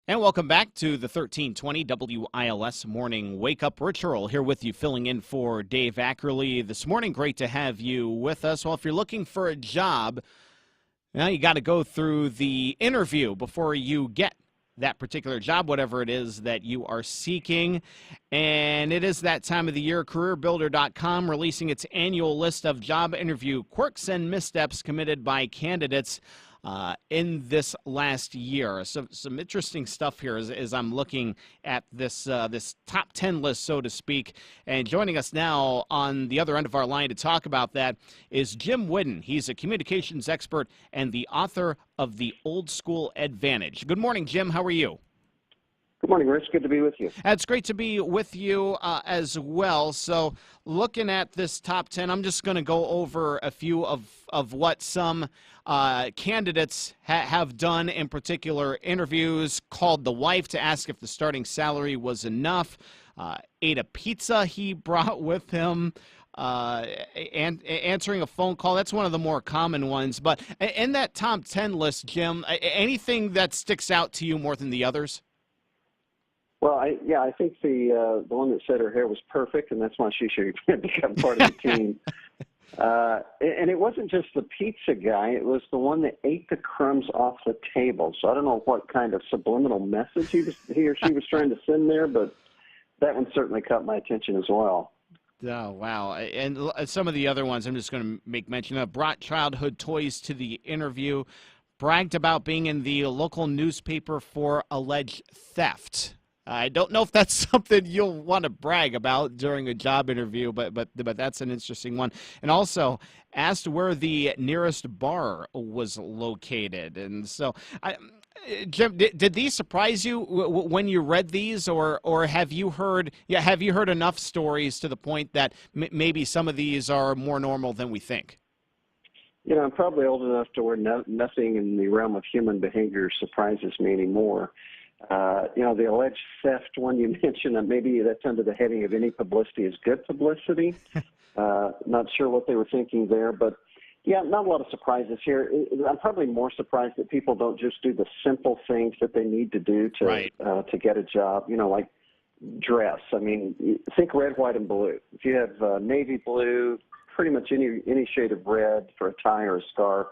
And welcome back to the 1320 WILS Morning Wake Up Ritual. Here with you, filling in for Dave Ackerley this morning. Great to have you with us. Well, if you're looking for a job, now you got to go through the interview before you get that particular job, whatever it is that you are seeking. And it is that time of the year. CareerBuilder.com releasing its annual list of job interview quirks and missteps committed by candidates in this last year. So some interesting stuff here as I'm looking at this this top 10 list, so to speak. And joining us now on the other end of our line to talk about that is Jim Whiddon. He's a communications expert and the author of The Old School Advantage. Good morning, Jim. How are you? Good morning, Rich. Good to be with you. It's great to be with you as well. So looking at this top 10, I'm just going to go over a few of what some candidates have done, in particular interviews, called the wife to ask if the starting salary was enough, ate a pizza he brought with him, and answering a phone call. That's one of the more common ones. But in that top 10 list, Jim, anything that sticks out to you more than the others? Well, I think the one that said her hair was perfect, and that's why she should become part of the team. And it wasn't just the pizza guy; it was the one that ate the crumbs off the table. So I don't know what kind of subliminal message he or she was trying to send there, but that one certainly caught my attention as well. Oh, wow. And some of the other ones I'm just going to make mention of. Brought childhood toys to the interview, bragged about being in the local newspaper for alleged theft. I don't know if that's something you'll want to brag about during a job interview, but that's an interesting one. And also asked where the nearest bar was located. And so, Jim, did these surprise you when you read these, or have you heard enough stories to the point that maybe some of these are more normal than we think? You know, I'm probably old enough to where nothing in the realm of human behavior surprises me anymore. The alleged theft one you mentioned, maybe that's under the heading of any publicity is good publicity. Not sure what they were thinking there, but yeah, not a lot of surprises here. I'm probably more surprised that people don't just do the simple things that they need to do to get a job, like dress. I mean, think red, white, and blue. If you have navy blue, pretty much any shade of red for a tie or a scarf,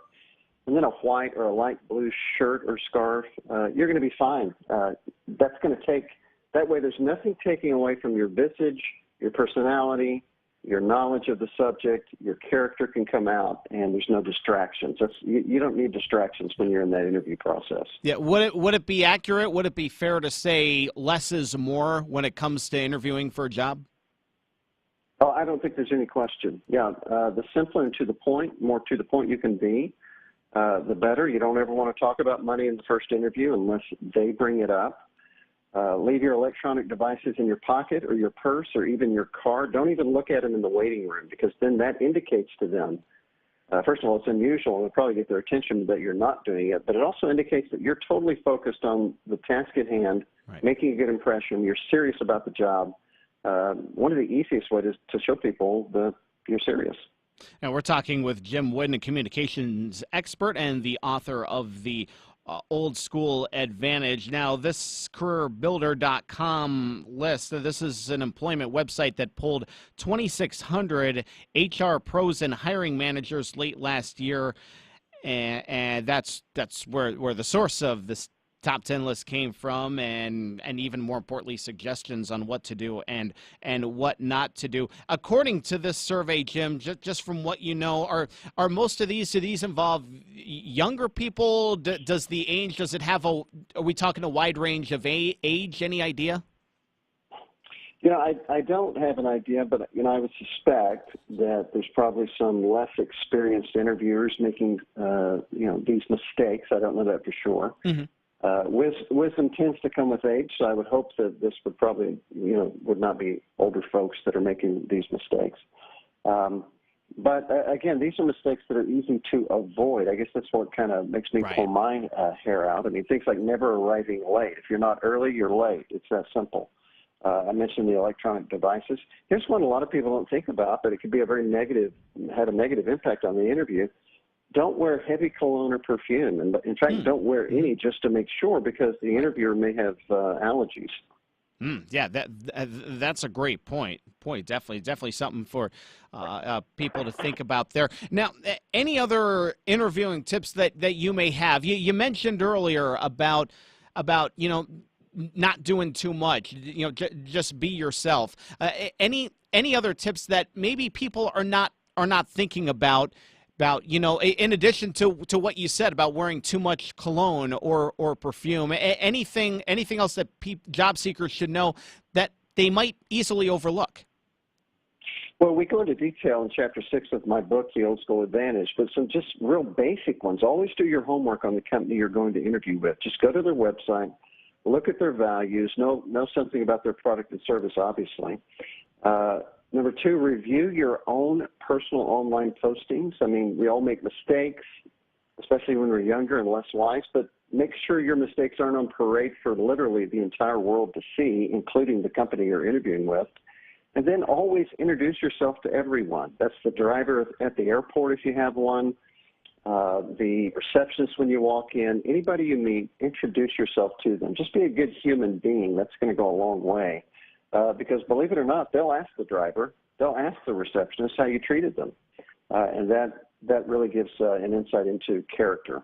and then a white or a light blue shirt or scarf, you're going to be fine. That's going to take, that way there's nothing taking away from your visage, your personality, your knowledge of the subject, your character can come out, and there's no distractions. You don't need distractions when you're in that interview process. Yeah, would it be accurate? Would it be fair to say less is more when it comes to interviewing for a job? Oh, I don't think there's any question. Yeah, the simpler and more to the point you can be, the better. You don't ever want to talk about money in the first interview unless they bring it up. Leave your electronic devices in your pocket or your purse or even your car. Don't even look at them in the waiting room, because then that indicates to them, first of all, it's unusual. It'll probably get their attention that you're not doing it, but it also indicates that you're totally focused on the task at hand, making a good impression. You're serious about the job. One of the easiest ways is to show people that you're serious. And we're talking with Jim Whiddon, a communications expert and the author of The Old School Advantage. Now, this CareerBuilder.com list, this is an employment website that pulled 2,600 HR pros and hiring managers late last year, and that's where the source of this top 10 list came from, and even more importantly, suggestions on what to do and what not to do. According to this survey, Jim, just from what you know, are most of these, do these involve younger people? Does it have are we talking a wide range of age? Any idea? I don't have an idea, but, I would suspect that there's probably some less experienced interviewers making, these mistakes. I don't know that for sure. Mm-hmm. Wisdom tends to come with age, so I would hope that this would probably, would not be older folks that are making these mistakes. But again, these are mistakes that are easy to avoid. I guess that's what kind of makes me pull my hair out. I mean, things like never arriving late. If you're not early, you're late. It's that simple. I mentioned the electronic devices. Here's one a lot of people don't think about, but it could be have a negative impact on the interview. don't wear heavy cologne or perfume. And in fact, don't wear any just to make sure, because the interviewer may have allergies. Yeah, that's a great point. Definitely something for people to think about there. Now, any other interviewing tips that you may have? You mentioned earlier about not doing too much. Just be yourself. Any other tips that maybe people are not thinking about, in addition to what you said about wearing too much cologne or perfume? Anything else that job seekers should know that they might easily overlook? Well, we go into detail in Chapter 6 of my book, The Old School Advantage, but some just real basic ones. Always do your homework on the company you're going to interview with. Just go to their website, look at their values, know something about their product and service, obviously. Number 2, review your own personal online postings. I mean, we all make mistakes, especially when we're younger and less wise, but make sure your mistakes aren't on parade for literally the entire world to see, including the company you're interviewing with. And then always introduce yourself to everyone. That's the driver at the airport if you have one, the receptionist when you walk in, anybody you meet, introduce yourself to them. Just be a good human being. That's going to go a long way. Because believe it or not, they'll ask the driver, they'll ask the receptionist how you treated them. And that really gives an insight into character.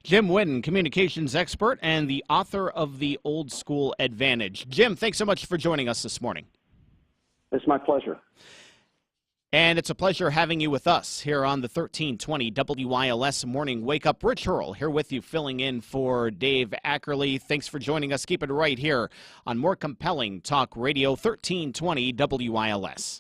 Jim Whiddon, communications expert and the author of The Old School Advantage. Jim, thanks so much for joining us this morning. It's my pleasure. And it's a pleasure having you with us here on the 1320 WILS Morning Wake Up. Rich Hurl here with you, filling in for Dave Ackerley. Thanks for joining us. Keep it right here on more compelling talk radio, 1320 WILS.